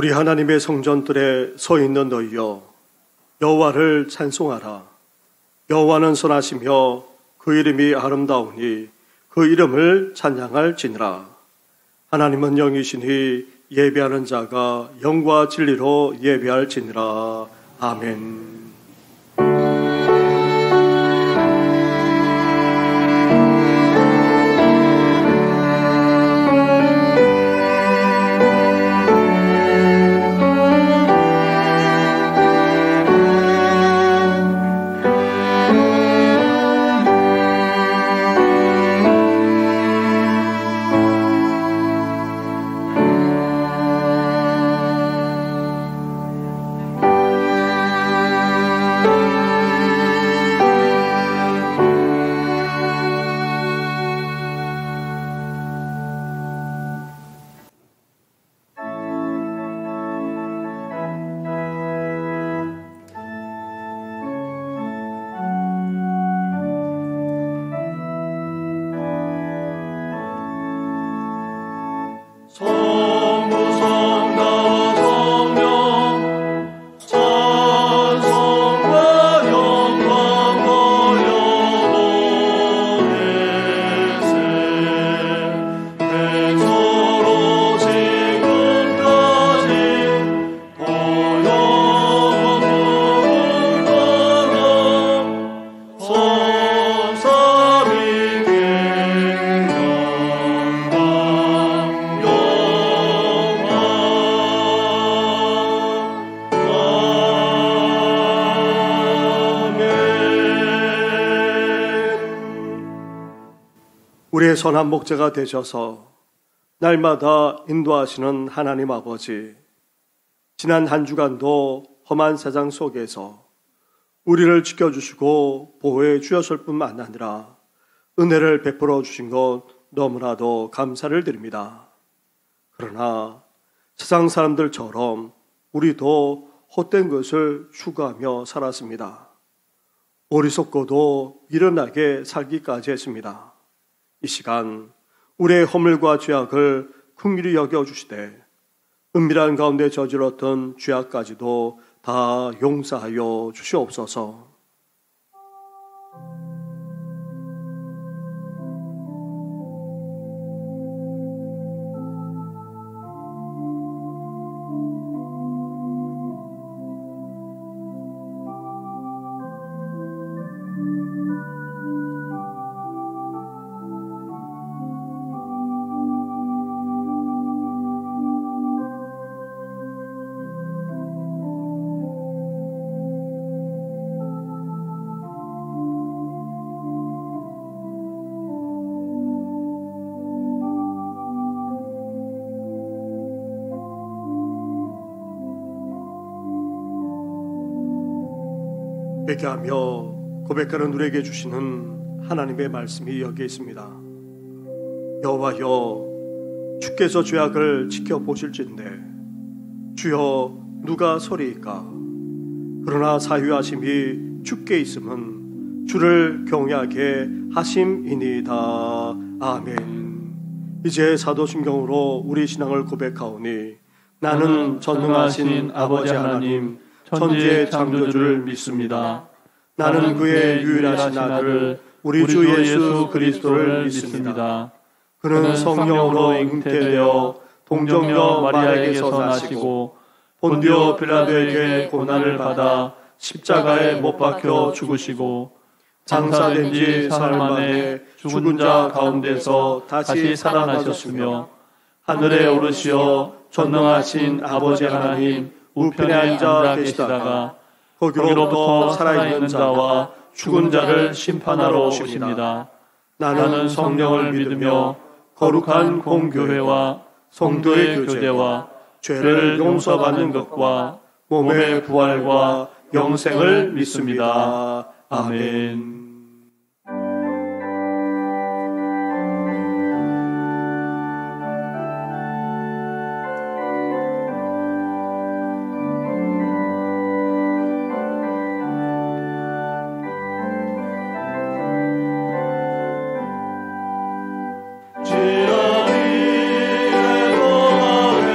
우리 하나님의 성전들에 서 있는 너희여, 여호와를 찬송하라. 여호와는 선하시며 그 이름이 아름다우니 그 이름을 찬양할지니라. 하나님은 영이시니 예배하는 자가 영과 진리로 예배할지니라. 아멘. 우리의 선한 목자가 되셔서 날마다 인도하시는 하나님 아버지, 지난 한 주간도 험한 세상 속에서 우리를 지켜주시고 보호해 주셨을 뿐만 아니라 은혜를 베풀어 주신 것 너무나도 감사를 드립니다. 그러나 세상 사람들처럼 우리도 헛된 것을 추구하며 살았습니다. 어리석고도 미련하게 살기까지 했습니다. 이 시간 우리의 허물과 죄악을 긍휼히 여겨주시되 은밀한 가운데 저질렀던 죄악까지도 다 용서하여 주시옵소서. 회개하며 고백하는 우리에게 주시는 하나님의 말씀이 여기에 있습니다. 여호와여, 주께서 죄악을 지켜보실진대 주여 누가 서리이까? 그러나 사유하심이 주께 있음은 주를 경외하게 하심이니이다. 아멘. 이제 사도신경으로 우리 신앙을 고백하오니 나는 전능하신 아버지 하나님 천지의 창조주를 믿습니다. 나는 그의 유일하신 아들 우리 주 예수 그리스도를 믿습니다. 그는 성령으로 잉태되어 동정녀 마리아에게서 나시고 본디오 빌라도에게 고난을 받아 십자가에 못 박혀 죽으시고 장사된 지 사흘 만에 죽은 자 가운데서 다시 살아나셨으며 하늘에 오르시어 전능하신 아버지 하나님 우편에 앉아 계시다가 거기로부터 살아있는 자와 죽은 자를 심판하러 오십니다. 나는 성령을 믿으며 거룩한 공교회와 성도의 교제와 죄를 용서받는 것과 몸의 부활과 영생을 믿습니다. 아멘. 지연이 내 동안에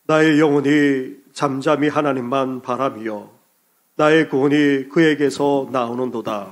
나의 영혼이 잠잠히 하나님만 바라며 나의 구원이 그에게서 나오는도다.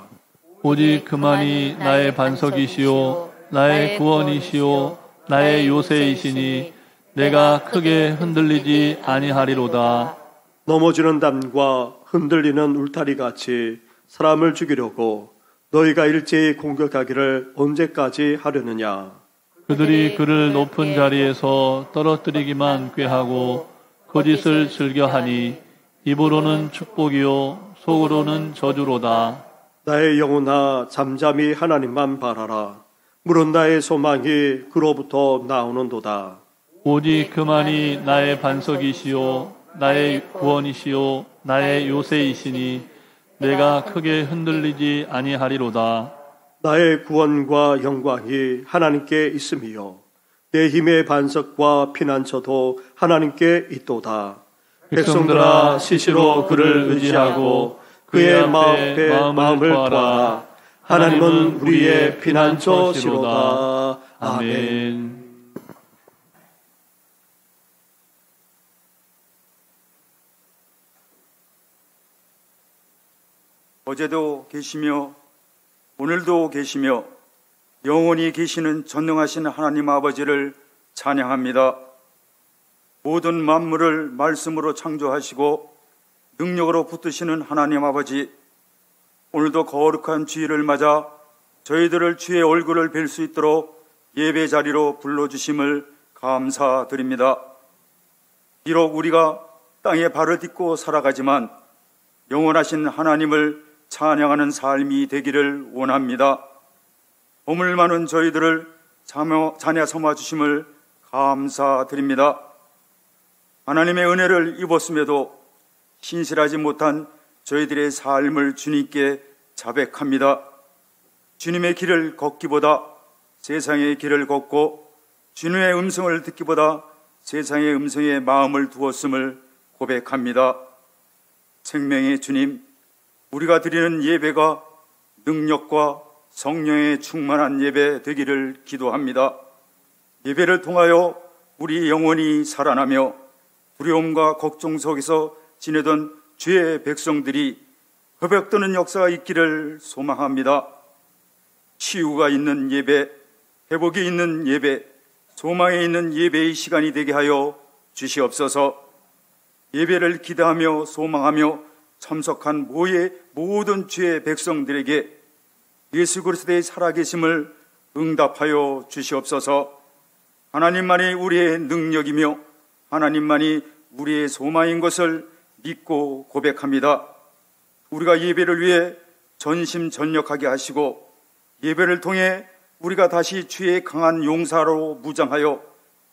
오직 그만이 나의 반석이시오 나의 구원이시오 나의 요새이시니 내가 크게 흔들리지 아니하리로다. 넘어지는 담과 흔들리는 울타리같이 사람을 죽이려고 너희가 일제히 공격하기를 언제까지 하려느냐. 그들이 그를 높은 자리에서 떨어뜨리기만 꾀하고 거짓을 즐겨하니 입으로는 축복이요 속으로는 저주로다. 나의 영혼아 잠잠히 하나님만 바라라. 물은 나의 소망이 그로부터 나오는도다. 오직 그만이 나의 반석이시요 나의 구원이시요 나의 요새이시니 내가 크게 흔들리지 아니하리로다. 나의 구원과 영광이 하나님께 있음이요 내 힘의 반석과 피난처도 하나님께 있도다. 백성들아 시시로 그를 의지하고 그의 앞에 마음을 구하라. 하나님은 우리의 피난처시로다. 아멘. 어제도 계시며 오늘도 계시며 영원히 계시는 전능하신 하나님 아버지를 찬양합니다. 모든 만물을 말씀으로 창조하시고 능력으로 붙드시는 하나님 아버지, 오늘도 거룩한 주일을 맞아 저희들을 주의 얼굴을 뵐 수 있도록 예배 자리로 불러주심을 감사드립니다. 비록 우리가 땅에 발을 딛고 살아가지만 영원하신 하나님을 찬양하는 삶이 되기를 원합니다. 보물 많은 저희들을 자녀 삼아 주심을 감사드립니다. 하나님의 은혜를 입었음에도 신실하지 못한 저희들의 삶을 주님께 자백합니다. 주님의 길을 걷기보다 세상의 길을 걷고 주님의 음성을 듣기보다 세상의 음성에 마음을 두었음을 고백합니다. 생명의 주님, 우리가 드리는 예배가 능력과 성령의 충만한 예배 되기를 기도합니다. 예배를 통하여 우리 영혼이 살아나며 두려움과 걱정 속에서 지내던 주의 백성들이 hö벽드는 역사가 있기를 소망합니다. 치유가 있는 예배, 회복이 있는 예배, 소망에 있는 예배의 시간이 되게 하여 주시옵소서. 예배를 기대하며 소망하며 참석한 모든 주의 백성들에게 예수 그리스도의 살아계심을 응답하여 주시옵소서. 하나님만이 우리의 능력이며 하나님만이 우리의 소망인 것을 믿고 고백합니다. 우리가 예배를 위해 전심전력하게 하시고 예배를 통해 우리가 다시 주의 강한 용사로 무장하여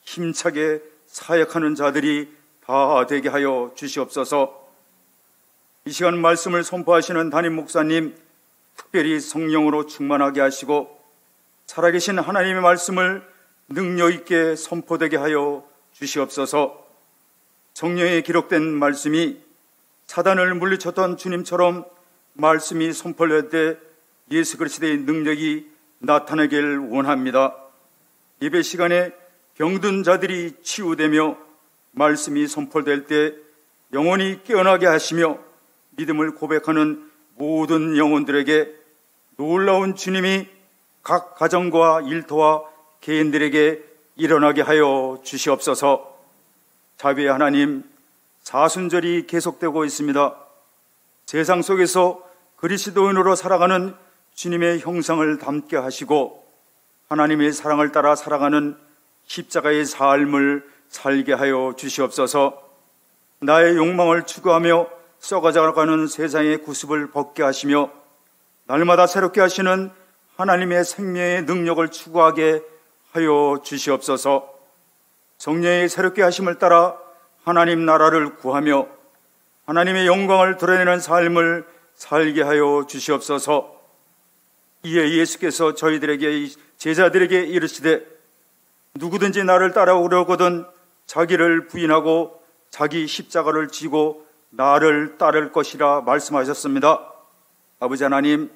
힘차게 사역하는 자들이 다 되게 하여 주시옵소서. 이 시간 말씀을 선포하시는 담임 목사님 특별히 성령으로 충만하게 하시고 살아계신 하나님의 말씀을 능력 있게 선포되게 하여 주시옵소서. 성령에 기록된 말씀이 사단을 물리쳤던 주님처럼 말씀이 선포될 때 예수 그리스도의 능력이 나타나길 원합니다. 예배 시간에 병든 자들이 치유되며 말씀이 선포될 때 영혼이 깨어나게 하시며 믿음을 고백하는 모든 영혼들에게 놀라운 주님이 각 가정과 일터와 개인들에게 일어나게 하여 주시옵소서. 자비의 하나님, 사순절이 계속되고 있습니다. 세상 속에서 그리스도인으로 살아가는 주님의 형상을 담게 하시고 하나님의 사랑을 따라 살아가는 십자가의 삶을 살게 하여 주시옵소서. 나의 욕망을 추구하며 썩어져가는 세상의 구습을 벗게 하시며 날마다 새롭게 하시는 하나님의 생명의 능력을 추구하게 하여 주시옵소서. 성령의 새롭게 하심을 따라 하나님 나라를 구하며 하나님의 영광을 드러내는 삶을 살게 하여 주시옵소서. 이에 예수께서 저희들에게 제자들에게 이르시되 누구든지 나를 따라오려거든 자기를 부인하고 자기 십자가를 지고 나를 따를 것이라 말씀하셨습니다. 아버지 하나님,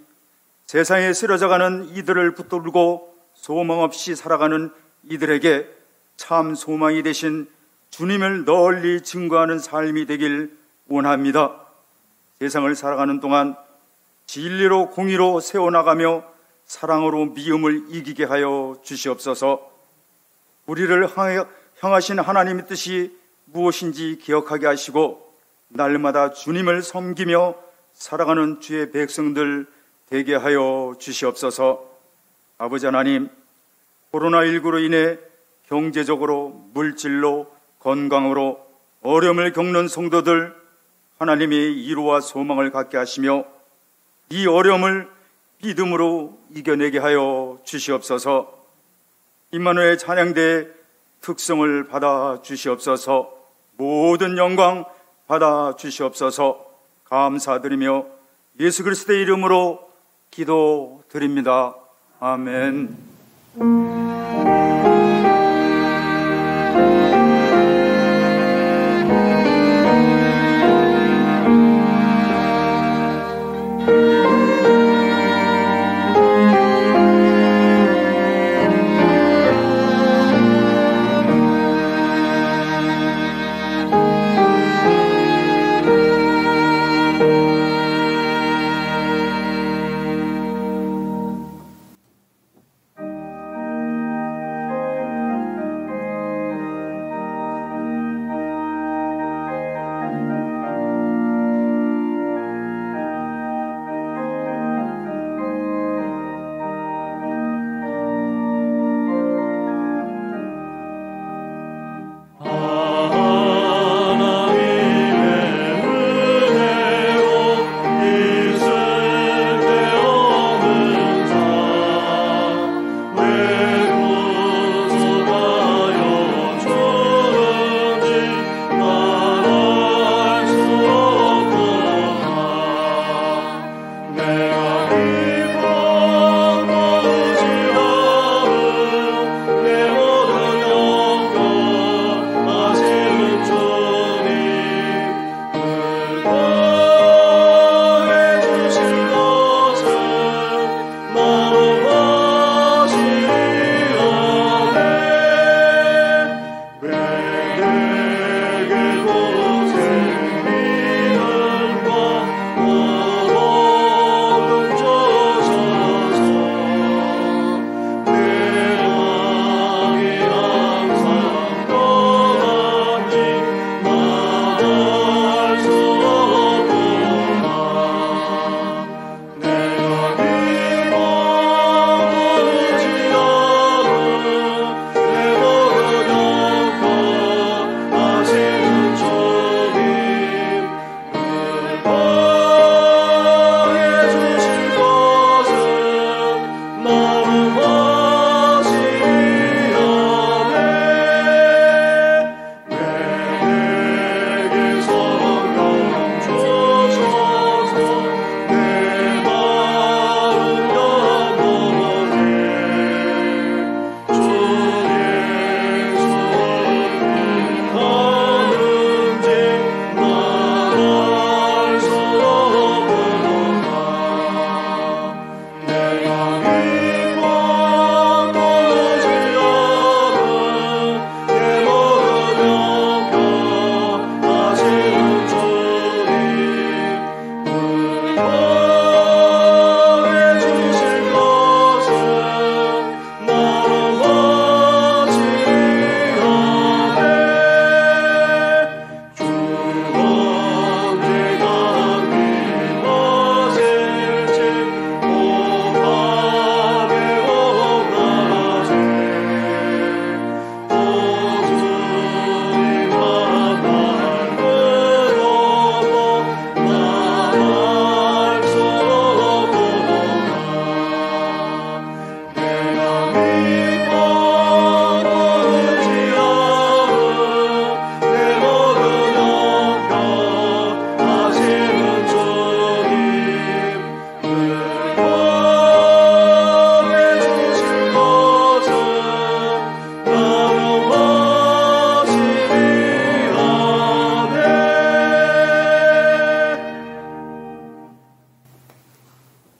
세상에 쓰러져가는 이들을 붙들고 소망 없이 살아가는 이들에게 참 소망이 되신 주님을 널리 증거하는 삶이 되길 원합니다. 세상을 살아가는 동안 진리로 공의로 세워나가며 사랑으로 미움을 이기게 하여 주시옵소서. 우리를 향하신 하나님의 뜻이 무엇인지 기억하게 하시고 날마다 주님을 섬기며 살아가는 주의 백성들 되게 하여 주시옵소서. 아버지 하나님, 코로나19로 인해 경제적으로, 물질로, 건강으로 어려움을 겪는 성도들 하나님의 위로와 소망을 갖게 하시며 이 어려움을 믿음으로 이겨내게 하여 주시옵소서. 임마누엘 찬양대의 특성을 받아 주시옵소서. 모든 영광 받아 주시옵소서. 감사드리며 예수 그리스도의 이름으로 기도드립니다. 아멘.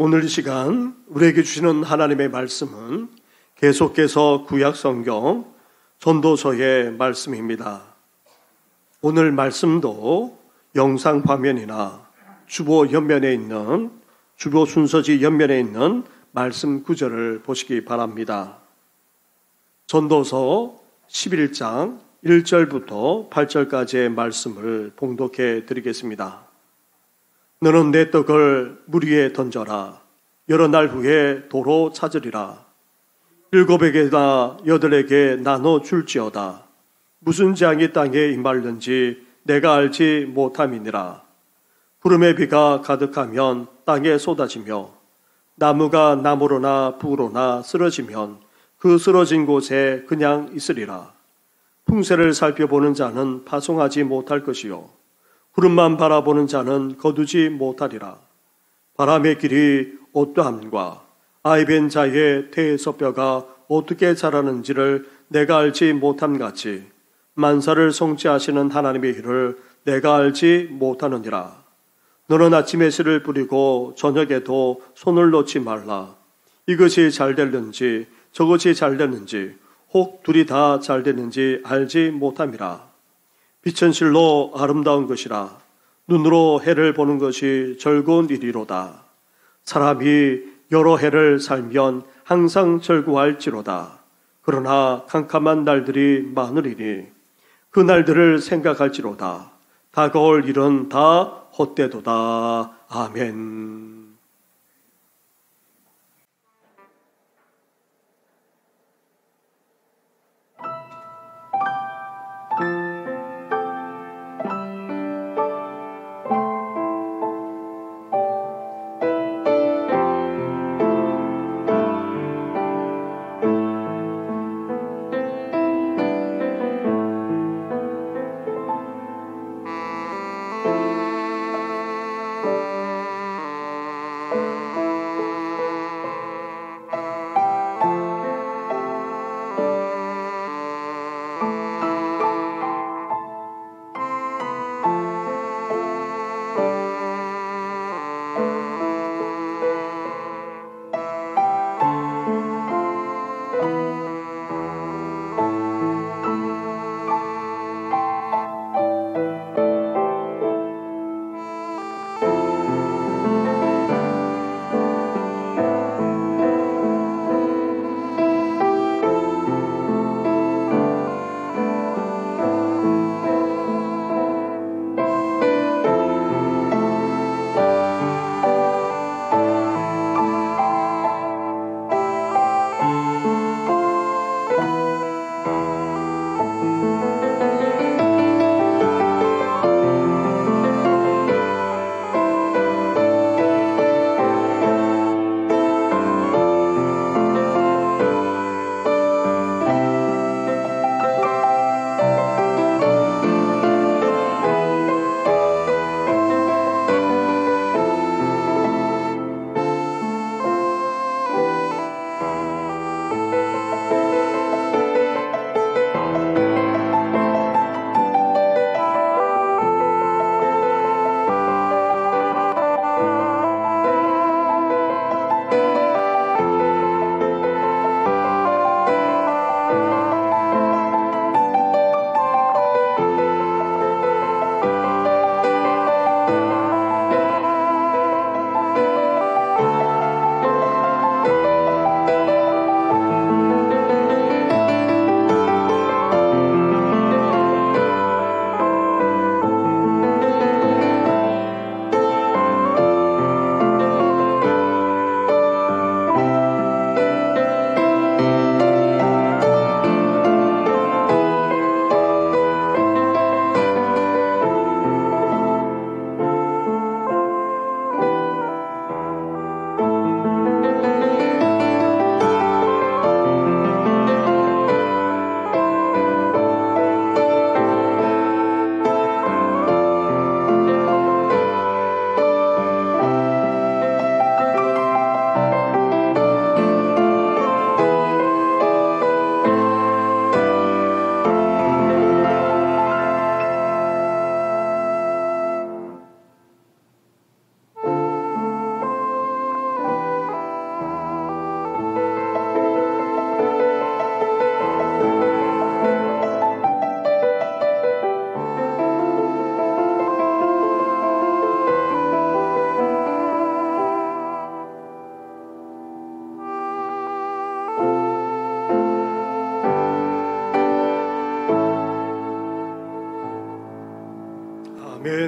오늘 이 시간 우리에게 주시는 하나님의 말씀은 계속해서 구약 성경 전도서의 말씀입니다. 오늘 말씀도 영상 화면이나 주보 옆면에 있는 주보 순서지 옆면에 있는 말씀 구절을 보시기 바랍니다. 전도서 11장 1절부터 8절까지의 말씀을 봉독해 드리겠습니다. 너는 내 떡을 물 위에 던져라. 여러 날 후에 도로 찾으리라. 7에게나 8에게 나눠 줄지어다. 무슨 재앙이 땅에 임하는지 내가 알지 못함이니라. 구름의 비가 가득하면 땅에 쏟아지며 나무가 나무로나 부로나 쓰러지면 그 쓰러진 곳에 그냥 있으리라. 풍세를 살펴보는 자는 파송하지 못할 것이요 구름만 바라보는 자는 거두지 못하리라. 바람의 길이 어떠함과 아이벤 자의 태에서 뼈가 어떻게 자라는지를 내가 알지 못함 같이 만사를 성취하시는 하나님의 일을 내가 알지 못하느니라. 너는 아침에 씨를 뿌리고 저녁에도 손을 놓지 말라. 이것이 잘 되는지 저것이 잘 되는지 혹 둘이 다 잘 되는지 알지 못함이라. 빛은 실로 아름다운 것이라. 눈으로 해를 보는 것이 즐거운 일이로다. 사람이 여러 해를 살면 항상 즐거워할지로다. 그러나 캄캄한 날들이 많으리니 그 날들을 생각할지로다. 다가올 일은 다 헛되도다. 아멘.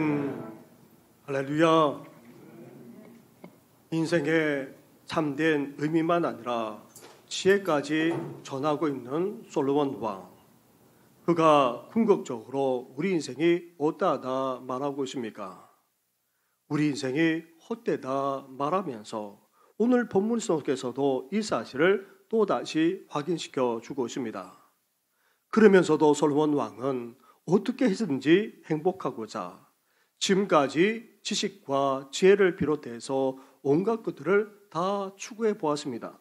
아멘. 할렐루야. 인생의 참된 의미만 아니라 지혜까지 전하고 있는 솔로몬 왕. 그가 궁극적으로 우리 인생이 어떠하다 말하고 있습니까? 우리 인생이 헛되다 말하면서 오늘 본문 속에서도 이 사실을 또다시 확인시켜 주고 있습니다. 그러면서도 솔로몬 왕은 어떻게 해서든지 행복하고자 지금까지 지식과 지혜를 비롯해서 온갖 것들을 다 추구해 보았습니다.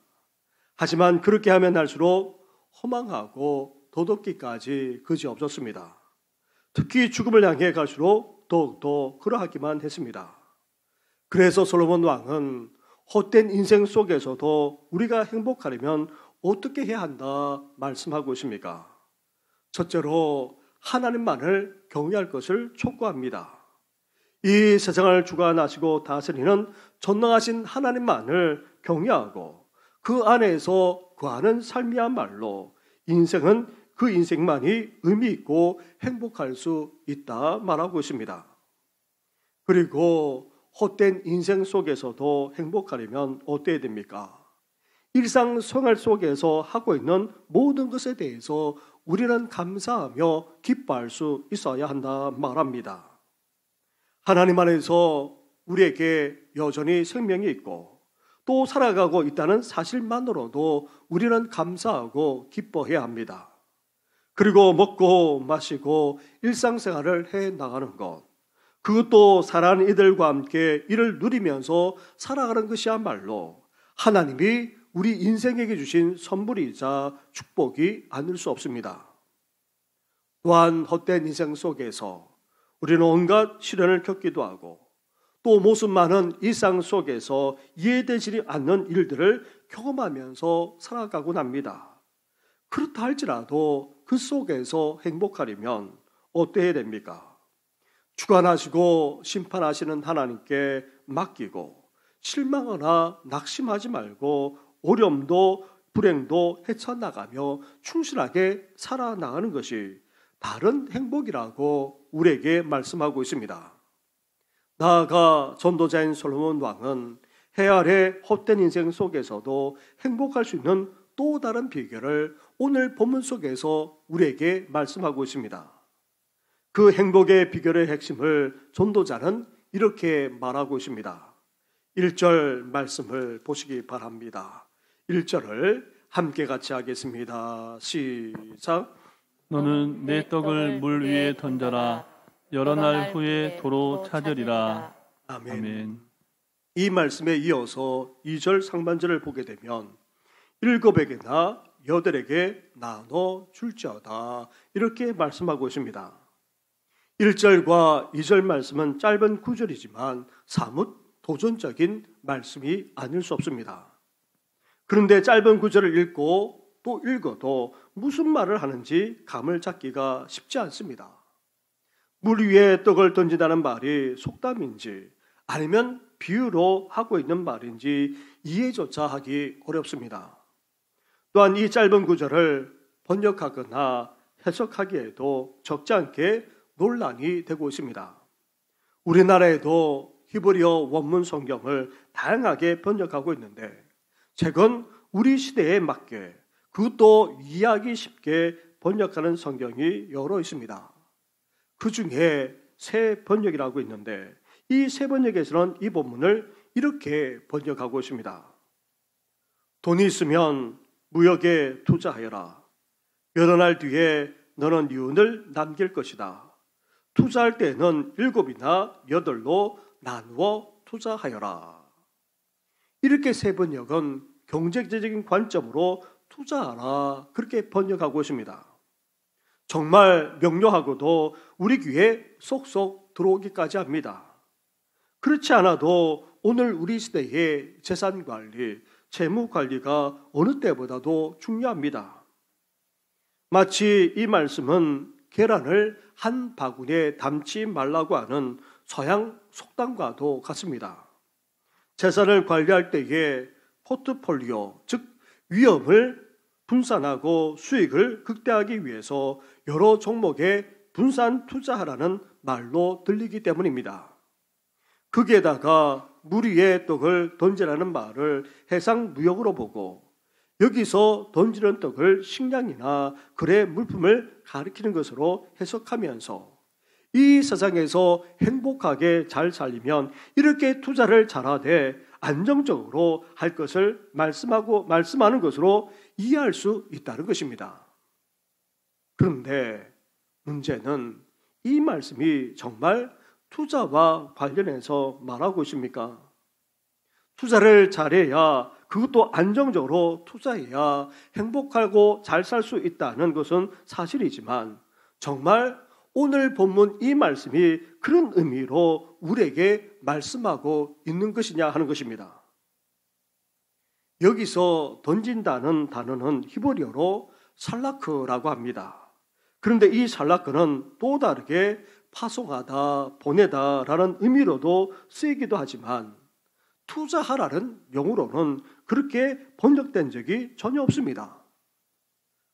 하지만 그렇게 하면 할수록 허망하고 도덕기까지 그지없었습니다. 특히 죽음을 향해 갈수록 더욱더 그러하기만 했습니다. 그래서 솔로몬 왕은 헛된 인생 속에서도 우리가 행복하려면 어떻게 해야 한다 말씀하고 있습니까? 첫째로 하나님만을 경외할 것을 촉구합니다. 이 세상을 주관하시고 다스리는 전능하신 하나님만을 경외하고 그 안에서 거하는 삶이야말로 인생은 그 인생만이 의미 있고 행복할 수 있다 말하고 있습니다. 그리고 헛된 인생 속에서도 행복하려면 어때야 됩니까? 일상생활 속에서 하고 있는 모든 것에 대해서 우리는 감사하며 기뻐할 수 있어야 한다 말합니다. 하나님 안에서 우리에게 여전히 생명이 있고 또 살아가고 있다는 사실만으로도 우리는 감사하고 기뻐해야 합니다. 그리고 먹고 마시고 일상생활을 해 나가는 것, 그것도 사랑하는 이들과 함께 이를 누리면서 살아가는 것이야말로 하나님이 우리 인생에게 주신 선물이자 축복이 아닐 수 없습니다. 또한 헛된 인생 속에서 우리는 온갖 시련을 겪기도 하고 또 모습 많은 일상 속에서 이해되지 않는 일들을 경험하면서 살아가곤 합니다. 그렇다 할지라도 그 속에서 행복하려면 어때야 됩니까? 주관하시고 심판하시는 하나님께 맡기고 실망하거나 낙심하지 말고 어려움도 불행도 헤쳐나가며 충실하게 살아나가는 것이 바른 행복이라고 우리에게 말씀하고 있습니다. 나아가 전도자인 솔로몬 왕은 해 아래 헛된 인생 속에서도 행복할 수 있는 또 다른 비결을 오늘 본문 속에서 우리에게 말씀하고 있습니다. 그 행복의 비결의 핵심을 전도자는 이렇게 말하고 있습니다. 1절 말씀을 보시기 바랍니다. 1절을 함께 같이 하겠습니다. 시작. 너는 내 떡을 물 위에 던져라. 여러 날 후에 도로 찾으리라. 아멘. 이 말씀에 이어서 2절 상반절을 보게 되면 7에게나 8에게 나눠 줄지어다 이렇게 말씀하고 있습니다. 1절과 2절 말씀은 짧은 구절이지만 사뭇 도전적인 말씀이 아닐 수 없습니다. 그런데 짧은 구절을 읽고 또 읽어도 무슨 말을 하는지 감을 잡기가 쉽지 않습니다. 물 위에 떡을 던진다는 말이 속담인지 아니면 비유로 하고 있는 말인지 이해조차 하기 어렵습니다. 또한 이 짧은 구절을 번역하거나 해석하기에도 적지 않게 논란이 되고 있습니다. 우리나라에도 히브리어 원문 성경을 다양하게 번역하고 있는데 최근 우리 시대에 맞게 그것도 이해하기 쉽게 번역하는 성경이 여러 있습니다. 그 중에 새 번역이라고 있는데 이 새 번역에서는 이 본문을 이렇게 번역하고 있습니다. 돈이 있으면 무역에 투자하여라. 여러 날 뒤에 너는 유언을 남길 것이다. 투자할 때는 7이나 8로 나누어 투자하여라. 이렇게 새 번역은 경제적인 관점으로 투자하라 그렇게 번역하고 있습니다. 정말 명료하고도 우리 귀에 쏙쏙 들어오기까지 합니다. 그렇지 않아도 오늘 우리 시대의 재산관리, 재무관리가 어느 때보다도 중요합니다. 마치 이 말씀은 계란을 한 바구니에 담지 말라고 하는 서양 속담과도 같습니다. 재산을 관리할 때에 포트폴리오, 즉 위험을 분산하고 수익을 극대화하기 위해서 여러 종목에 분산 투자하라는 말로 들리기 때문입니다. 거기에다가 물 위에 떡을 던지라는 말을 해상무역으로 보고 여기서 던지는 떡을 식량이나 거래 물품을 가리키는 것으로 해석하면서 이 세상에서 행복하게 잘 살리면 이렇게 투자를 잘하되 안정적으로 할 것을 말씀하는 것으로 이해할 수 있다는 것입니다. 그런데 문제는 이 말씀이 정말 투자와 관련해서 말하고 있습니까? 투자를 잘해야, 그것도 안정적으로 투자해야 행복하고 잘 살 수 있다는 것은 사실이지만 정말 오늘 본문 이 말씀이 그런 의미로 우리에게 말씀하고 있는 것이냐 하는 것입니다. 여기서 던진다는 단어는 히브리어로 살라크라고 합니다. 그런데 이 살라크는 또 다르게 파송하다, 보내다라는 의미로도 쓰이기도 하지만 투자하라는 용어로는 그렇게 번역된 적이 전혀 없습니다.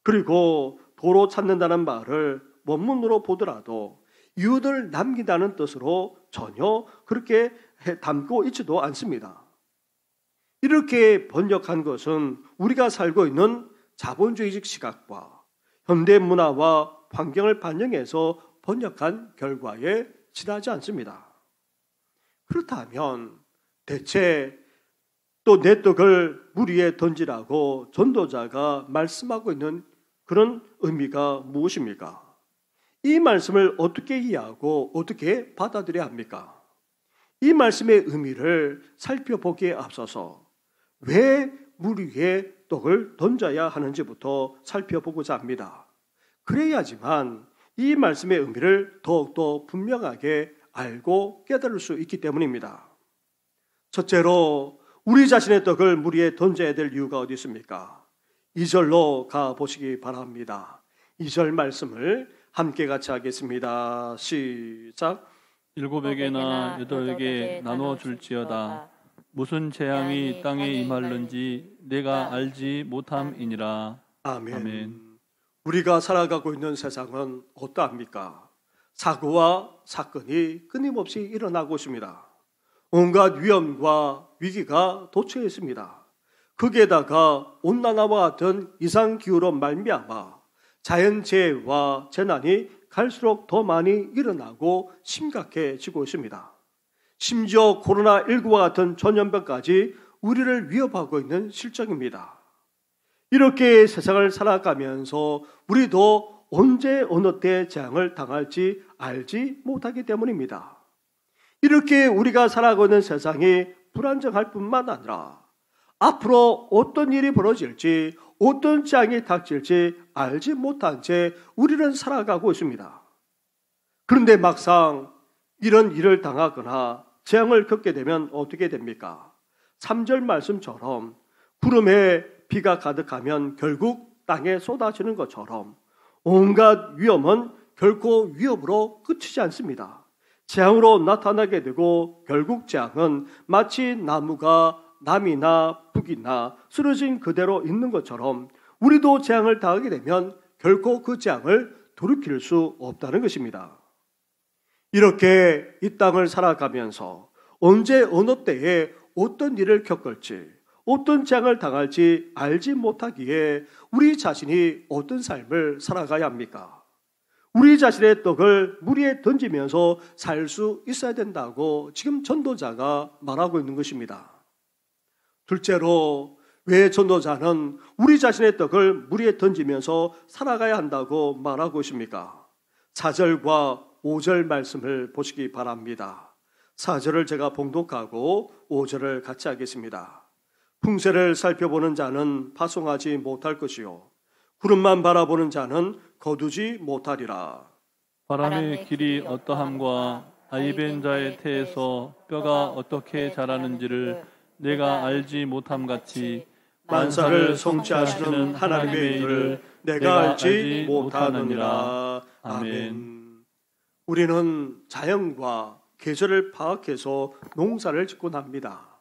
그리고 도로 찾는다는 말을 원문으로 보더라도 이웃을 남긴다는 뜻으로 전혀 그렇게 담고 있지도 않습니다. 이렇게 번역한 것은 우리가 살고 있는 자본주의적 시각과 현대 문화와 환경을 반영해서 번역한 결과에 지나지 않습니다. 그렇다면 대체 또 내 떡을 물 위에 던지라고 전도자가 말씀하고 있는 그런 의미가 무엇입니까? 이 말씀을 어떻게 이해하고 어떻게 받아들여야 합니까? 이 말씀의 의미를 살펴보기에 앞서서 왜 물 위에 떡을 던져야 하는지부터 살펴보고자 합니다. 그래야지만 이 말씀의 의미를 더욱더 분명하게 알고 깨달을 수 있기 때문입니다. 첫째로 우리 자신의 떡을 물 위에 던져야 될 이유가 어디 있습니까? 2절로 가보시기 바랍니다. 2절 말씀을 함께 같이 하겠습니다. 시작. 7에게나 8에게 나누어 줄지어다. 무슨 재앙이 땅에 임할는지 내가 알지 못함이니라. 아멘. 아멘. 우리가 살아가고 있는 세상은 어떠합니까? 사고와 사건이 끊임없이 일어나고 있습니다. 온갖 위험과 위기가 도처에 있습니다. 거기에다가 온난화와 같은 이상기후로 말미암아 자연재해와 재난이 갈수록 더 많이 일어나고 심각해지고 있습니다. 심지어 코로나19와 같은 전염병까지 우리를 위협하고 있는 실정입니다. 이렇게 세상을 살아가면서 우리도 언제 어느 때 재앙을 당할지 알지 못하기 때문입니다. 이렇게 우리가 살아가고 있는 세상이 불안정할 뿐만 아니라 앞으로 어떤 일이 벌어질지 어떤 재앙이 닥칠지 알지 못한 채 우리는 살아가고 있습니다. 그런데 막상 이런 일을 당하거나 재앙을 겪게 되면 어떻게 됩니까? 3절 말씀처럼 구름에 비가 가득하면 결국 땅에 쏟아지는 것처럼 온갖 위험은 결코 위협으로 그치지 않습니다. 재앙으로 나타나게 되고 결국 재앙은 마치 나무가 남이나 북이나 쓰러진 그대로 있는 것처럼 우리도 재앙을 당하게 되면 결코 그 재앙을 돌이킬 수 없다는 것입니다. 이렇게 이 땅을 살아가면서 언제 어느 때에 어떤 일을 겪을지 어떤 재앙을 당할지 알지 못하기에 우리 자신이 어떤 삶을 살아가야 합니까? 우리 자신의 떡을 물 위에 던지면서 살 수 있어야 된다고 지금 전도자가 말하고 있는 것입니다. 둘째로 왜 전도자는 우리 자신의 떡을 물 위에 던지면서 살아가야 한다고 말하고 있습니까? 4절과 5절 말씀을 보시기 바랍니다. 4절을 제가 봉독하고 5절을 같이 하겠습니다. 풍세를 살펴보는 자는 파송하지 못할 것이요 구름만 바라보는 자는 거두지 못하리라. 바람의 길이 어떠함과 아이벤 자의 태에서 뼈가 어떻게 자라는지를 내가 알지 못함같이 만사를 성취하시는 하나님의 일을 내가 알지 못하느니라. 아멘. 우리는 자연과 계절을 파악해서 농사를 짓곤 합니다.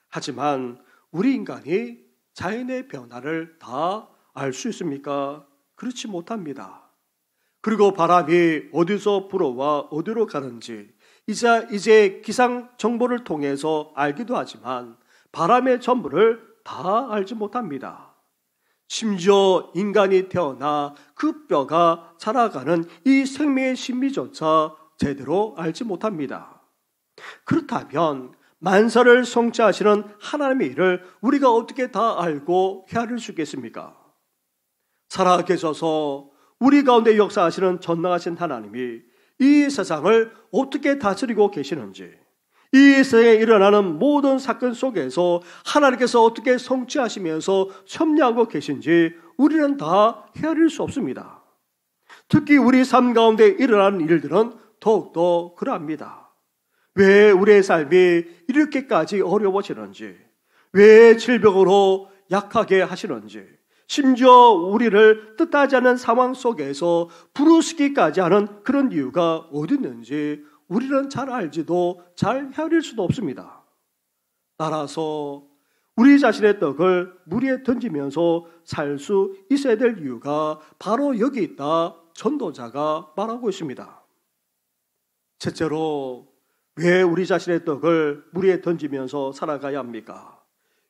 하지만 우리 인간이 자연의 변화를 다 알 수 있습니까? 그렇지 못합니다. 그리고 바람이 어디서 불어와 어디로 가는지 이제 기상 정보를 통해서 알기도 하지만 바람의 전부를 다 알지 못합니다. 심지어 인간이 태어나 그 뼈가 자라가는 이 생명의 신비조차 제대로 알지 못합니다. 그렇다면 만사를 성취하시는 하나님의 일을 우리가 어떻게 다 알고 헤아릴 수 있겠습니까? 살아계셔서 우리 가운데 역사하시는 전능하신 하나님이 이 세상을 어떻게 다스리고 계시는지, 이 세상에 일어나는 모든 사건 속에서 하나님께서 어떻게 성취하시면서 섭리하고 계신지 우리는 다 헤아릴 수 없습니다. 특히 우리 삶 가운데 일어나는 일들은 더욱더 그러합니다. 왜 우리의 삶이 이렇게까지 어려워지는지, 왜 질병으로 약하게 하시는지, 심지어 우리를 뜻하지 않은 상황 속에서 부르시기까지 하는 그런 이유가 어디 있는지 우리는 잘 알지도 잘 헤아릴 수도 없습니다. 따라서 우리 자신의 떡을 물 위에 던지면서 살 수 있어야 될 이유가 바로 여기 있다 전도자가 말하고 있습니다. 첫째로 왜 우리 자신의 떡을 물 위에 던지면서 살아가야 합니까?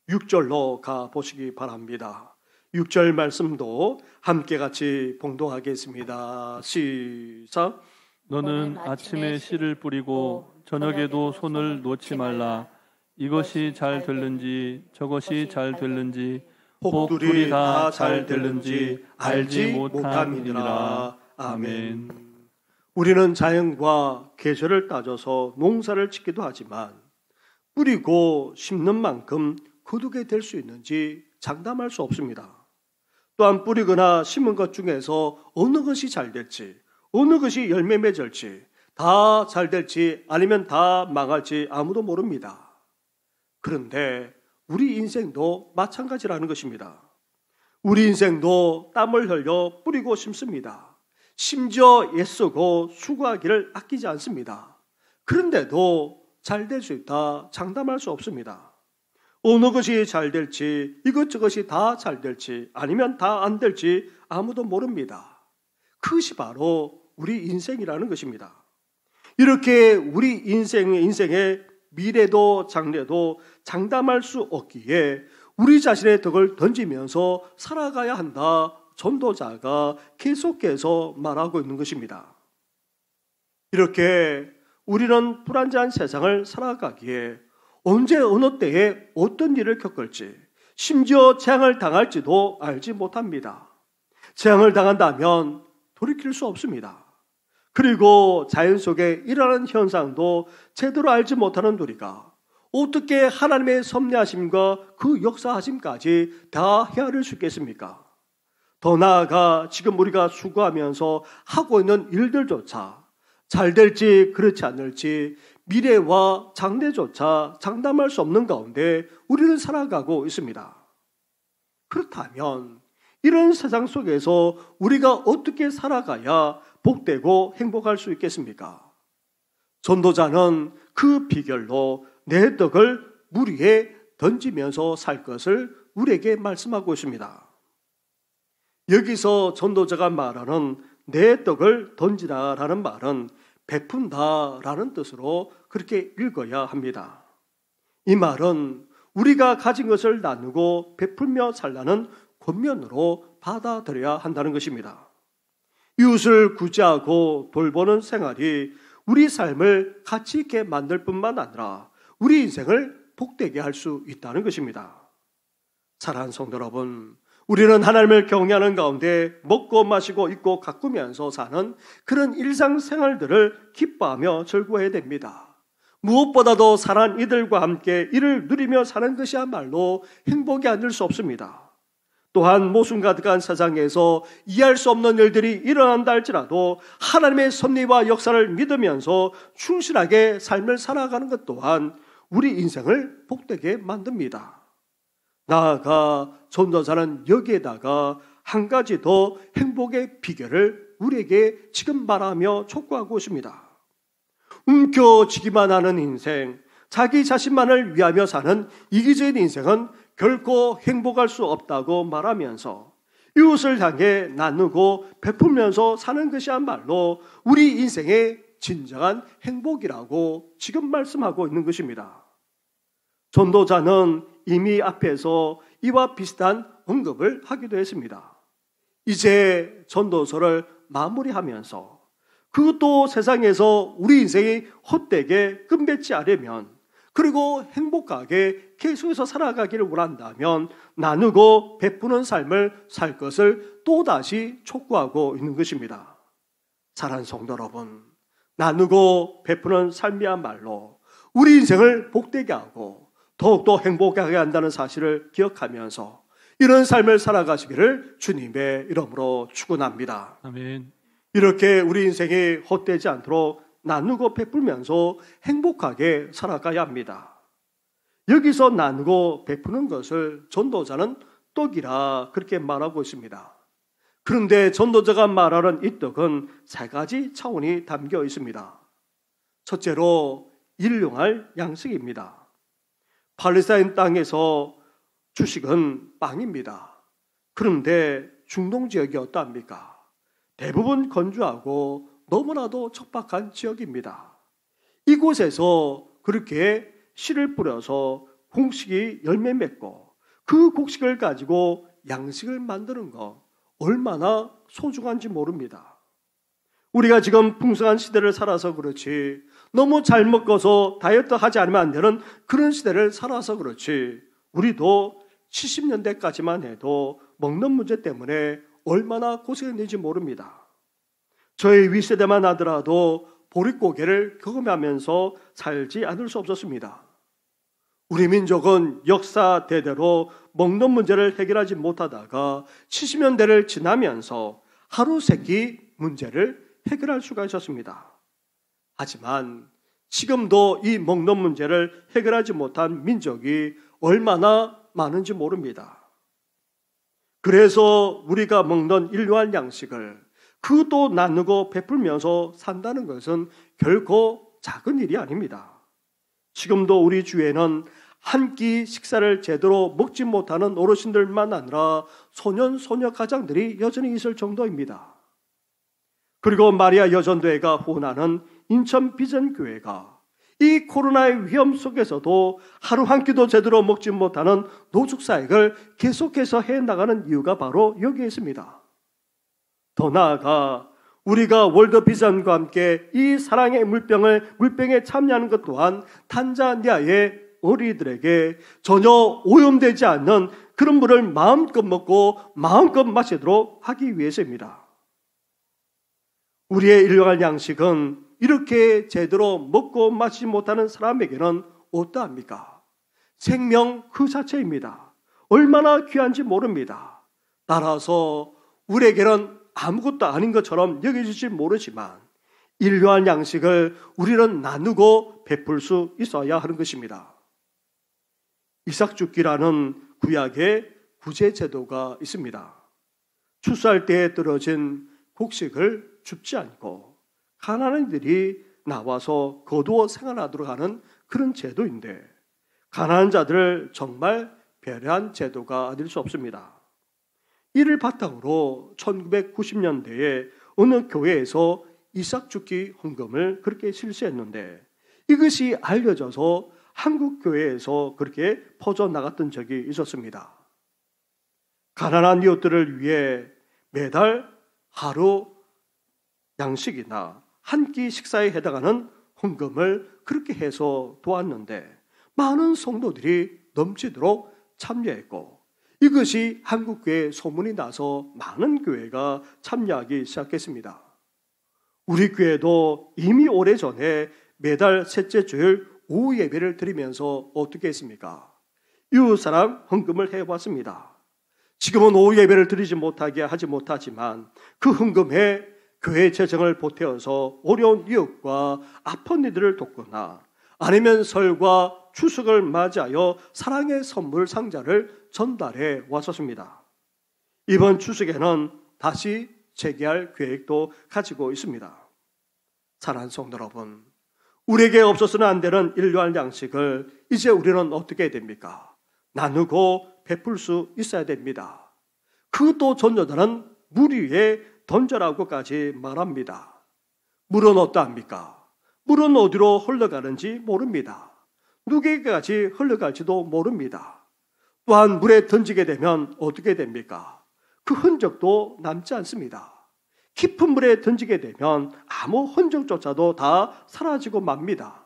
6절로 가보시기 바랍니다. 6절 말씀도 함께 같이 봉독하겠습니다. 시작. 너는 아침에 씨를 뿌리고 저녁에도 손을 놓지 말라. 이것이 잘 될는지 저것이 잘 될는지 혹둘이 다 잘 될는지 알지 못함이니라. 아멘. 우리는 자연과 계절을 따져서 농사를 짓기도 하지만 뿌리고 심는 만큼 거두게 될 수 있는지 장담할 수 없습니다. 또한 뿌리거나 심은 것 중에서 어느 것이 잘 될지, 어느 것이 열매 맺을지, 다 잘 될지 아니면 다 망할지 아무도 모릅니다. 그런데 우리 인생도 마찬가지라는 것입니다. 우리 인생도 땀을 흘려 뿌리고 심습니다. 심지어 애쓰고 수고하기를 아끼지 않습니다. 그런데도 잘 될 수 있다 장담할 수 없습니다. 어느 것이 잘 될지, 이것저것이 다 잘 될지 아니면 다 안 될지 아무도 모릅니다. 그것이 바로 우리 인생이라는 것입니다. 이렇게 우리 인생의 미래도 장래도 장담할 수 없기에 우리 자신의 덕을 던지면서 살아가야 한다 전도자가 계속해서 말하고 있는 것입니다. 이렇게 우리는 불안정한 세상을 살아가기에 언제 어느 때에 어떤 일을 겪을지, 심지어 재앙을 당할지도 알지 못합니다. 재앙을 당한다면 돌이킬 수 없습니다. 그리고 자연 속에 일어나는 현상도 제대로 알지 못하는 우리가 어떻게 하나님의 섭리하심과 그 역사하심까지 다 헤아릴 수 있겠습니까? 더 나아가 지금 우리가 수고하면서 하고 있는 일들조차 잘 될지 그렇지 않을지 미래와 장래조차 장담할 수 없는 가운데 우리는 살아가고 있습니다. 그렇다면 이런 세상 속에서 우리가 어떻게 살아가야 복되고 행복할 수 있겠습니까? 전도자는 그 비결로 내 떡을 물 위에 던지면서 살 것을 우리에게 말씀하고 있습니다. 여기서 전도자가 말하는 내 떡을 던지라라는 말은 베푼다라는 뜻으로 그렇게 읽어야 합니다. 이 말은 우리가 가진 것을 나누고 베풀며 살라는 권면으로 받아들여야 한다는 것입니다. 이웃을 구제하고 돌보는 생활이 우리 삶을 가치 있게 만들 뿐만 아니라 우리 인생을 복되게 할 수 있다는 것입니다. 사랑하는 성도 여러분, 우리는 하나님을 경외하는 가운데 먹고 마시고 입고 가꾸면서 사는 그런 일상생활들을 기뻐하며 즐거워해야 됩니다. 무엇보다도 사랑하는 이들과 함께 이를 누리며 사는 것이야말로 행복이 아닐 수 없습니다. 또한 모순 가득한 세상에서 이해할 수 없는 일들이 일어난다 할지라도 하나님의 섭리와 역사를 믿으면서 충실하게 삶을 살아가는 것 또한 우리 인생을 복되게 만듭니다. 나아가 전도자는 여기에다가 한 가지 더 행복의 비결을 우리에게 지금 말하며 촉구하고 있습니다. 움켜쥐기만 하는 인생, 자기 자신만을 위하며 사는 이기적인 인생은 결코 행복할 수 없다고 말하면서 이웃을 향해 나누고 베풀면서 사는 것이야말로 우리 인생의 진정한 행복이라고 지금 말씀하고 있는 것입니다. 전도자는 이미 앞에서 이와 비슷한 언급을 하기도 했습니다. 이제 전도서를 마무리하면서 그것도 세상에서 우리 인생이 헛되게 끝맺지 않으면, 그리고 행복하게 계속해서 살아가기를 원한다면 나누고 베푸는 삶을 살 것을 또다시 촉구하고 있는 것입니다. 사랑하는 성도 여러분, 나누고 베푸는 삶이야말로 우리 인생을 복되게 하고 더욱더 행복하게 한다는 사실을 기억하면서 이런 삶을 살아가시기를 주님의 이름으로 축원합니다. 아멘. 이렇게 우리 인생이 헛되지 않도록 나누고 베풀면서 행복하게 살아가야 합니다. 여기서 나누고 베푸는 것을 전도자는 떡이라 그렇게 말하고 있습니다. 그런데 전도자가 말하는 이 떡은 세 가지 차원이 담겨 있습니다. 첫째로 일용할 양식입니다. 팔레스타인 땅에서 주식은 빵입니다. 그런데 중동 지역이 어떠합니까? 대부분 건조하고 너무나도 척박한 지역입니다. 이곳에서 그렇게 씨를 뿌려서 곡식이 열매 맺고 그 곡식을 가지고 양식을 만드는 것 얼마나 소중한지 모릅니다. 우리가 지금 풍성한 시대를 살아서 그렇지, 너무 잘 먹어서 다이어트 하지 않으면 안 되는 그런 시대를 살아서 그렇지, 우리도 70년대까지만 해도 먹는 문제 때문에 얼마나 고생했는지 모릅니다. 저희 윗세대만 하더라도 보릿고개를 경험하면서 살지 않을 수 없었습니다. 우리 민족은 역사 대대로 먹는 문제를 해결하지 못하다가 70년대를 지나면서 하루 세끼 문제를 해결할 수가 있었습니다. 하지만 지금도 이 먹는 문제를 해결하지 못한 민족이 얼마나 많은지 모릅니다. 그래서 우리가 먹는 일용할 양식을 그것도 나누고 베풀면서 산다는 것은 결코 작은 일이 아닙니다. 지금도 우리 주위에는 한 끼 식사를 제대로 먹지 못하는 어르신들만 아니라 소년, 소녀 가장들이 여전히 있을 정도입니다. 그리고 마리아 여전도회가 후원하는 인천 비전교회가 이 코로나의 위험 속에서도 하루 한 끼도 제대로 먹지 못하는 노숙사역을 계속해서 해나가는 이유가 바로 여기에 있습니다. 더 나아가 우리가 월드비전과 함께 이 사랑의 물병에 참여하는 것 또한 탄자니아의 어린이들에게 전혀 오염되지 않는 그런 물을 마음껏 먹고 마음껏 마시도록 하기 위해서입니다. 우리의 일용할 양식은 이렇게 제대로 먹고 마시지 못하는 사람에게는 어떠합니까? 생명 그 자체입니다. 얼마나 귀한지 모릅니다. 따라서 우리에게는 아무것도 아닌 것처럼 여겨질지 모르지만 일용할 양식을 우리는 나누고 베풀 수 있어야 하는 것입니다. 이삭죽기라는 구약의 구제제도가 있습니다. 추수할 때에 떨어진 곡식을 줍지 않고 가난한이들이 나와서 거두어 생활하도록 하는 그런 제도인데, 가난한 자들을 정말 배려한 제도가 아닐 수 없습니다. 이를 바탕으로 1990년대에 어느 교회에서 이삭죽기 헌금을 그렇게 실시했는데, 이것이 알려져서 한국 교회에서 그렇게 퍼져나갔던 적이 있었습니다. 가난한 이웃들을 위해 매달 하루 양식이나 한 끼 식사에 해당하는 헌금을 그렇게 해서 도왔는데 많은 성도들이 넘치도록 참여했고, 이것이 한국교회에 소문이 나서 많은 교회가 참여하기 시작했습니다. 우리 교회도 이미 오래전에 매달 셋째 주일 오후 예배를 드리면서 어떻게 했습니까? 이웃사랑 헌금을 해왔습니다. 지금은 오후 예배를 드리지 못하게 하지 못하지만 그 헌금에 교회 재정을 보태어서 어려운 이웃과 아픈 이들을 돕거나 아니면 설과 추석을 맞이하여 사랑의 선물 상자를 전달해 왔었습니다. 이번 추석에는 다시 재개할 계획도 가지고 있습니다. 사랑하는 성도 여러분, 우리에게 없어서는 안 되는 일용할 양식을 이제 우리는 어떻게 해야 됩니까? 나누고 베풀 수 있어야 됩니다. 그것도 전도자는 물 위에 던져라고까지 말합니다. 물은 어떠합니까? 물은 어디로 흘러가는지 모릅니다. 누구에게까지 흘러갈지도 모릅니다. 또한 물에 던지게 되면 어떻게 됩니까? 그 흔적도 남지 않습니다. 깊은 물에 던지게 되면 아무 흔적조차도 다 사라지고 맙니다.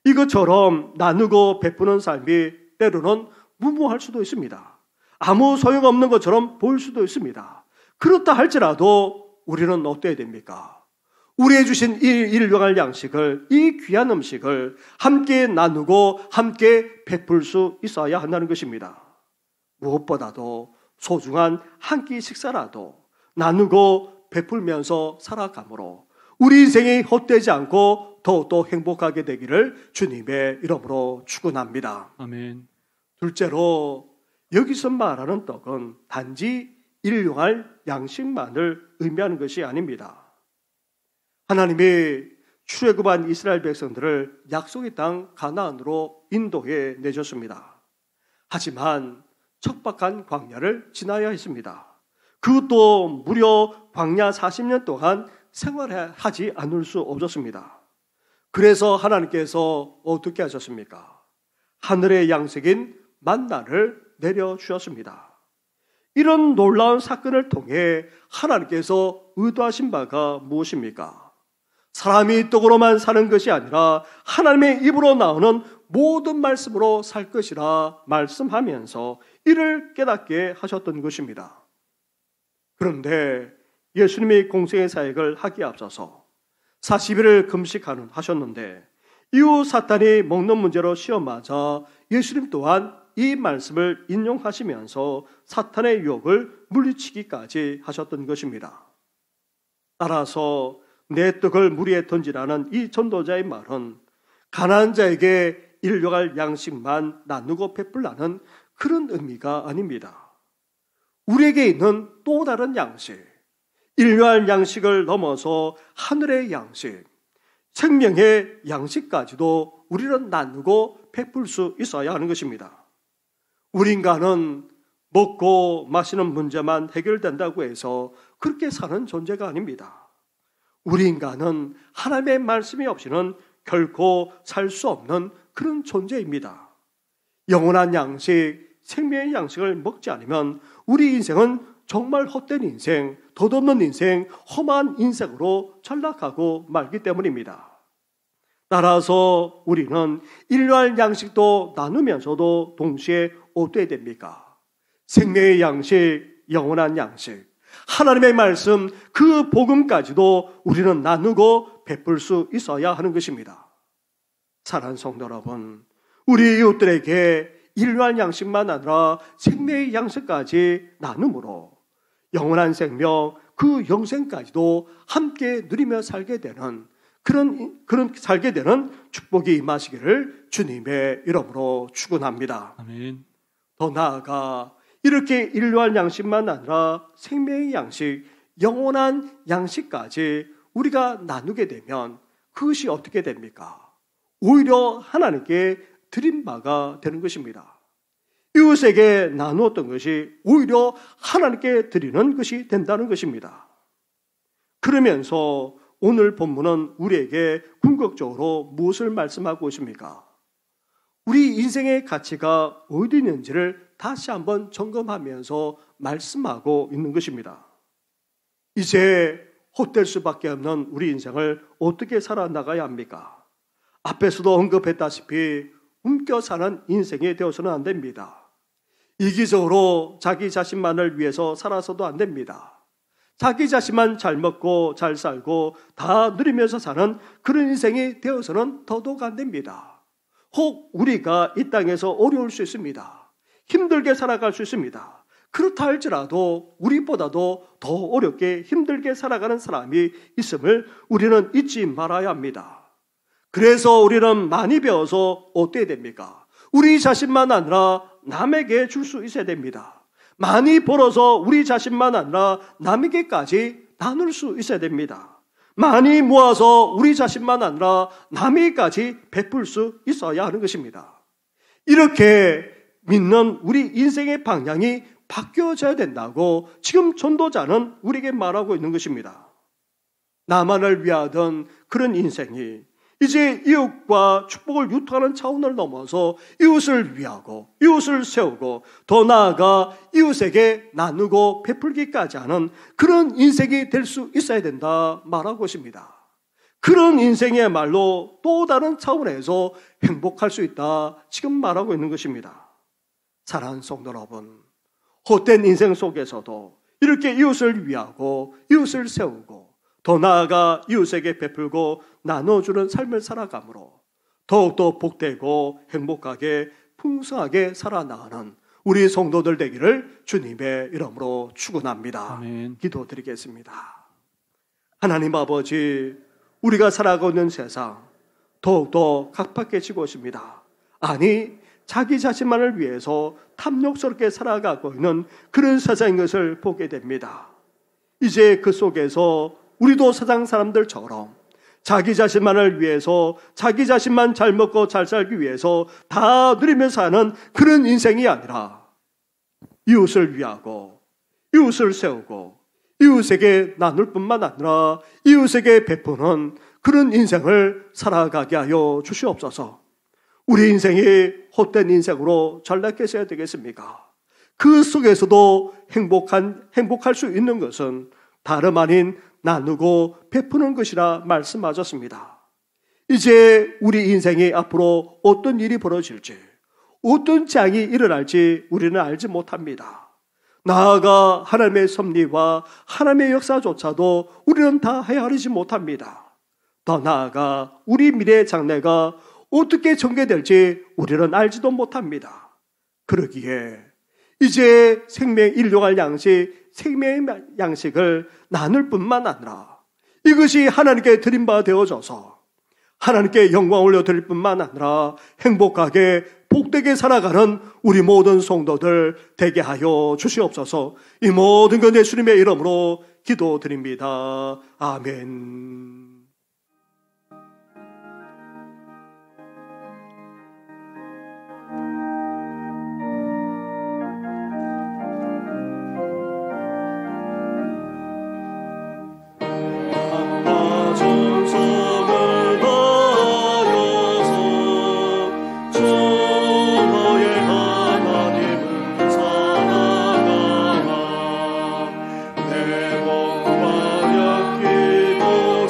이것처럼 나누고 베푸는 삶이 때로는 무모할 수도 있습니다. 아무 소용없는 것처럼 보일 수도 있습니다. 그렇다 할지라도 우리는 어때야 됩니까? 우리의 주신 이 일용할 양식을, 이 귀한 음식을 함께 나누고 함께 베풀 수 있어야 한다는 것입니다. 무엇보다도 소중한 한 끼 식사라도 나누고 베풀면서 살아가므로 우리 인생이 헛되지 않고 더욱더 행복하게 되기를 주님의 이름으로 축원합니다. 아멘. 둘째로 여기서 말하는 떡은 단지 일용할 양식만을 의미하는 것이 아닙니다. 하나님이 출애굽한 이스라엘 백성들을 약속의 땅 가나안으로 인도해 내줬습니다. 하지만 척박한 광야를 지나야 했습니다. 그것도 무려 광야 40년 동안 생활하지 않을 수 없었습니다. 그래서 하나님께서 어떻게 하셨습니까? 하늘의 양식인 만나를 내려주셨습니다. 이런 놀라운 사건을 통해 하나님께서 의도하신 바가 무엇입니까? 사람이 떡으로만 사는 것이 아니라 하나님의 입으로 나오는 모든 말씀으로 살 것이라 말씀하면서 이를 깨닫게 하셨던 것입니다. 그런데 예수님이 공생의 사역을 하기에 앞서서 40일을 금식하셨는데 이후 사탄이 먹는 문제로 시험하자 예수님 또한 이 말씀을 인용하시면서 사탄의 유혹을 물리치기까지 하셨던 것입니다. 따라서 내 떡을 물 위에 던지라는 이 전도자의 말은 가난한 자에게 일용할 양식만 나누고 베풀라는 그런 의미가 아닙니다. 우리에게 있는 또 다른 양식, 일용할 양식을 넘어서 하늘의 양식, 생명의 양식까지도 우리는 나누고 베풀 수 있어야 하는 것입니다. 우리 인간은 먹고 마시는 문제만 해결된다고 해서 그렇게 사는 존재가 아닙니다. 우리 인간은 하나님의 말씀이 없이는 결코 살 수 없는 그런 존재입니다. 영원한 양식, 생명의 양식을 먹지 않으면 우리 인생은 정말 헛된 인생, 덧없는 인생, 험한 인생으로 전락하고 말기 때문입니다. 따라서 우리는 일용할 양식도 나누면서도 동시에 어때야 됩니까? 생명의 양식, 영원한 양식, 하나님의 말씀, 그 복음까지도 우리는 나누고 베풀 수 있어야 하는 것입니다. 사랑하는 성도 여러분, 우리 이웃들에게 일용할 양식만 아니라 생명의 양식까지 나눔으로 영원한 생명, 그 영생까지도 함께 누리며 살게 되는 그런 살게 되는 축복이 임하시기를 주님의 이름으로 축원합니다. 아멘. 더 나아가 이렇게 일용할 양식만 아니라 생명의 양식, 영원한 양식까지 우리가 나누게 되면 그것이 어떻게 됩니까? 오히려 하나님께 드린 바가 되는 것입니다. 이웃에게 나누었던 것이 오히려 하나님께 드리는 것이 된다는 것입니다. 그러면서 오늘 본문은 우리에게 궁극적으로 무엇을 말씀하고 있습니까? 우리 인생의 가치가 어디 있는지를 다시 한번 점검하면서 말씀하고 있는 것입니다. 이제 헛될 수밖에 없는 우리 인생을 어떻게 살아나가야 합니까? 앞에서도 언급했다시피 움켜 사는 인생이 되어서는 안 됩니다. 이기적으로 자기 자신만을 위해서 살아서도 안 됩니다. 자기 자신만 잘 먹고 잘 살고 다 누리면서 사는 그런 인생이 되어서는 더더욱 안 됩니다. 혹 우리가 이 땅에서 어려울 수 있습니다. 힘들게 살아갈 수 있습니다. 그렇다 할지라도 우리보다도 더 어렵게 힘들게 살아가는 사람이 있음을 우리는 잊지 말아야 합니다. 그래서 우리는 많이 배워서 어때야 됩니까? 우리 자신만 아니라 남에게 줄 수 있어야 됩니다. 많이 벌어서 우리 자신만 아니라 남에게까지 나눌 수 있어야 됩니다. 많이 모아서 우리 자신만 아니라 남에게까지 베풀 수 있어야 하는 것입니다. 이렇게 믿는 우리 인생의 방향이 바뀌어져야 된다고 지금 전도자는 우리에게 말하고 있는 것입니다. 나만을 위하던 그런 인생이 이제 이웃과 축복을 유통하는 차원을 넘어서 이웃을 위하고 이웃을 세우고 더 나아가 이웃에게 나누고 베풀기까지 하는 그런 인생이 될 수 있어야 된다 말하고 있습니다. 그런 인생이야말로 또 다른 차원에서 행복할 수 있다 지금 말하고 있는 것입니다. 사랑하는 성도 여러분, 헛된 인생 속에서도 이렇게 이웃을 위하고 이웃을 세우고 더 나아가 이웃에게 베풀고 나눠주는 삶을 살아감으로 더욱더 복되고 행복하게 풍성하게 살아나가는 우리 성도들 되기를 주님의 이름으로 축원합니다. 아멘. 기도드리겠습니다. 하나님 아버지, 우리가 살아가고 있는 세상 더욱더 각박해지고 있습니다. 아니, 자기 자신만을 위해서 탐욕스럽게 살아가고 있는 그런 세상인 것을 보게 됩니다. 이제 그 속에서 우리도 세상 사람들처럼 자기 자신만을 위해서 자기 자신만 잘 먹고 잘 살기 위해서 다 누리면서 사는 그런 인생이 아니라 이웃을 위하고 이웃을 세우고 이웃에게 나눌 뿐만 아니라 이웃에게 베푸는 그런 인생을 살아가게 하여 주시옵소서. 우리 인생이 헛된 인생으로 전락해서야 되겠습니까? 그 속에서도 행복할 수 있는 것은 다름 아닌 나누고 베푸는 것이라 말씀하셨습니다. 이제 우리 인생이 앞으로 어떤 일이 벌어질지, 어떤 재앙이 일어날지 우리는 알지 못합니다. 나아가 하나님의 섭리와 하나님의 역사조차도 우리는 다 헤아리지 못합니다. 더 나아가 우리 미래의 장래가 어떻게 전개될지 우리는 알지도 못합니다. 그러기에 이제 일용할 양식, 생명의 양식을 나눌 뿐만 아니라 이것이 하나님께 드린 바 되어져서 하나님께 영광 올려드릴 뿐만 아니라 행복하게 복되게 살아가는 우리 모든 성도들 되게 하여 주시옵소서. 이 모든 것 예수님의 이름으로 기도드립니다. 아멘. 내 몸과 약기도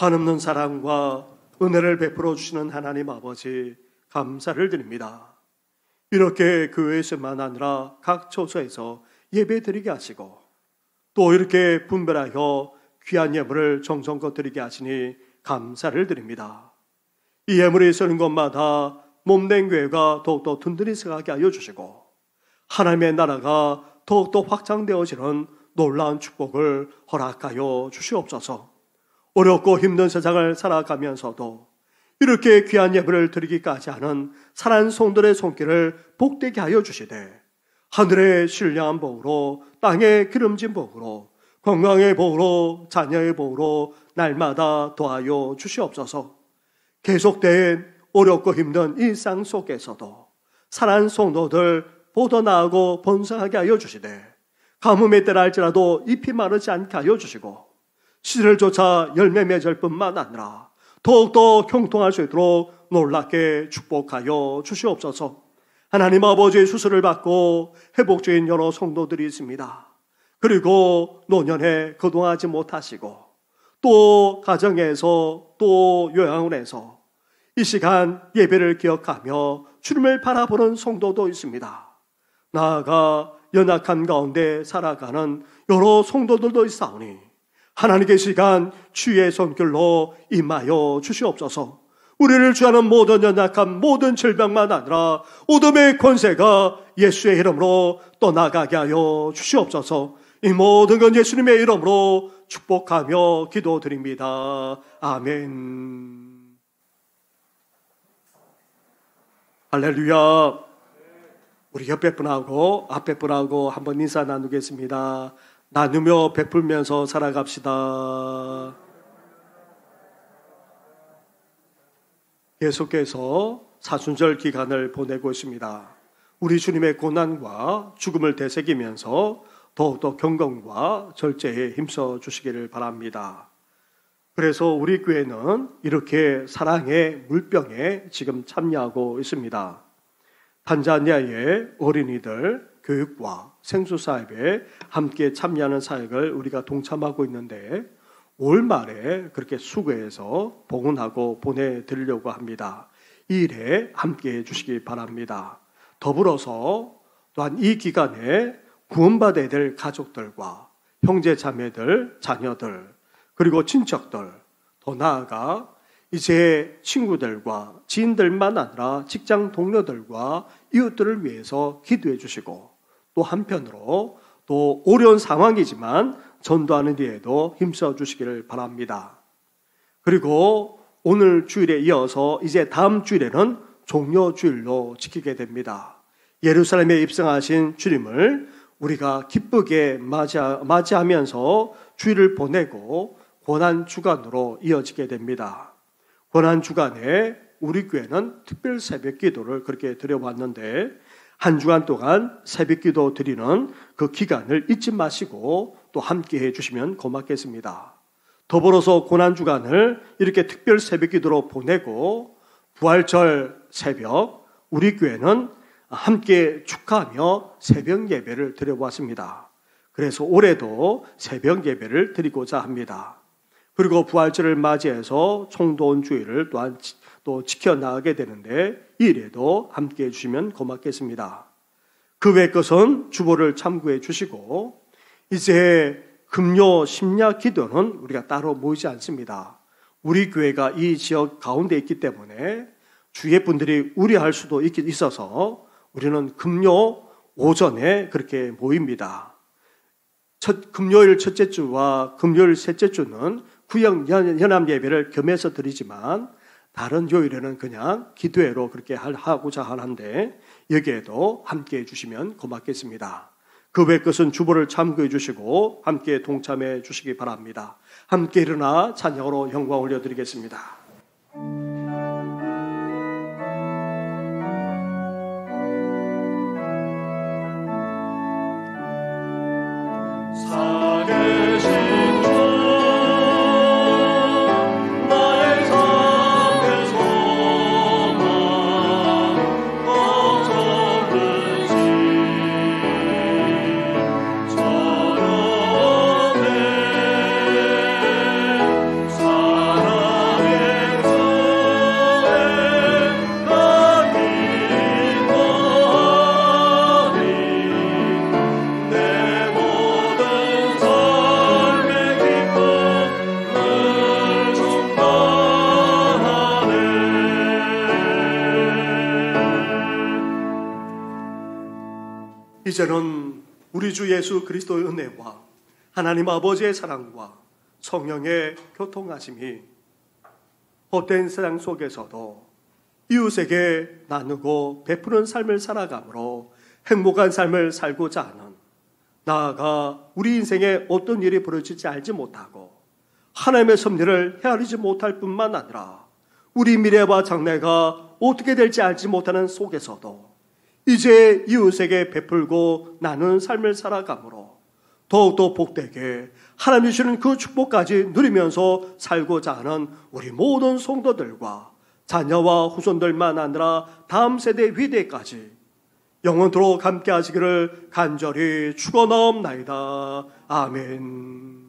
한없는 사랑과 은혜를 베풀어 주시는 하나님 아버지 감사를 드립니다. 이렇게 교회에서만 아니라 각 처소에서 예배 드리게 하시고 또 이렇게 분별하여 귀한 예물을 정성껏 드리게 하시니 감사를 드립니다. 이 예물이 서는 곳마다 몸된 교회가 더욱더 든든히 서가게 하여 주시고 하나님의 나라가 더욱더 확장되어지는 놀라운 축복을 허락하여 주시옵소서. 어렵고 힘든 세상을 살아가면서도 이렇게 귀한 예물을 드리기까지 하는 사랑하는 성도들의 손길을 복되게 하여 주시되 하늘의 신령한 복으로 땅의 기름진 복으로 건강의 복으로 자녀의 복으로 날마다 더하여 주시옵소서. 계속된 어렵고 힘든 일상 속에서도 사랑하는 성도들 보더 나아가고 번성하게 하여 주시되 가뭄의 때라 할지라도 잎이 마르지 않게 하여 주시고 씨를 쫓아 열매 맺을 뿐만 아니라 더욱더 형통할 수 있도록 놀랍게 축복하여 주시옵소서. 하나님 아버지의 수술을 받고 회복 중인 여러 성도들이 있습니다. 그리고 노년에 거동하지 못하시고 또 가정에서 또 요양원에서 이 시간 예배를 기억하며 주님을 바라보는 성도도 있습니다. 나아가 연약한 가운데 살아가는 여러 성도들도 있사오니 하나님의 시간 주의 손길로 임하여 주시옵소서. 우리를 취하는 모든 연약함, 모든 질병만 아니라 어둠의 권세가 예수의 이름으로 떠나가게 하여 주시옵소서. 이 모든 건 예수님의 이름으로 축복하며 기도드립니다. 아멘. 할렐루야. 우리 옆에 분하고 앞에 분하고 한번 인사 나누겠습니다. 나누며 베풀면서 살아갑시다. 계속해서 사순절 기간을 보내고 있습니다. 우리 주님의 고난과 죽음을 되새기면서 더욱더 경건과 절제에 힘써 주시기를 바랍니다. 그래서 우리 교회는 이렇게 사랑의 물병에 지금 참여하고 있습니다. 탄자니아의 어린이들 교육과 생수 사업에 함께 참여하는 사역을 우리가 동참하고 있는데 올 말에 그렇게 수고해서 봉헌하고 보내드리려고 합니다. 이 일에 함께해 주시기 바랍니다. 더불어서 또한 이 기간에 구원받아야 될 가족들과 형제 자매들, 자녀들 그리고 친척들 더 나아가 이제 친구들과 지인들만 아니라 직장 동료들과 이웃들을 위해서 기도해 주시고 또 한편으로 또 어려운 상황이지만 전도하는 일에도 힘써 주시기를 바랍니다. 그리고 오늘 주일에 이어서 이제 다음 주일에는 종려주일로 지키게 됩니다. 예루살렘에 입성하신 주님을 우리가 기쁘게 맞이하면서 주일을 보내고 고난주간으로 이어지게 됩니다. 고난주간에 우리 교회는 특별 새벽 기도를 그렇게 드려왔는데 한 주간 동안 새벽 기도 드리는 그 기간을 잊지 마시고 또 함께 해주시면 고맙겠습니다. 더불어서 고난주간을 이렇게 특별 새벽 기도로 보내고 부활절 새벽 우리 교회는 함께 축하하며 새벽 예배를 드려보았습니다. 그래서 올해도 새벽 예배를 드리고자 합니다. 그리고 부활절을 맞이해서 총돈 주일을 또한 또 지켜나가게 되는데 이 일에도 함께해 주시면 고맙겠습니다. 그 외 것은 주보를 참고해 주시고 이제 금요 심야 기도는 우리가 따로 모이지 않습니다. 우리 교회가 이 지역 가운데 있기 때문에 주위의 분들이 우려할 수도 있어서 우리는 금요 오전에 그렇게 모입니다. 금요일 첫째 주와 금요일 셋째 주는 구역 연합 예배를 겸해서 드리지만 다른 요일에는 그냥 기도회로 그렇게 하고자 하는데 여기에도 함께 해주시면 고맙겠습니다. 그 외 것은 주보를 참고해 주시고 함께 동참해 주시기 바랍니다. 함께 일어나 찬양으로 영광 올려드리겠습니다. 사랑 이제는 우리 주 예수 그리스도의 은혜와 하나님 아버지의 사랑과 성령의 교통하심이 헛된 세상 속에서도 이웃에게 나누고 베푸는 삶을 살아감으로 행복한 삶을 살고자 하는, 나아가 우리 인생에 어떤 일이 벌어질지 알지 못하고 하나님의 섭리를 헤아리지 못할 뿐만 아니라 우리 미래와 장래가 어떻게 될지 알지 못하는 속에서도 이제 이웃에게 베풀고 나누는 삶을 살아감으로 더욱더 복되게 하나님 주시는 그 축복까지 누리면서 살고자 하는 우리 모든 성도들과 자녀와 후손들만 아니라 다음 세대 위대까지 영원토록 함께 하시기를 간절히 축원하옵나이다. 아멘.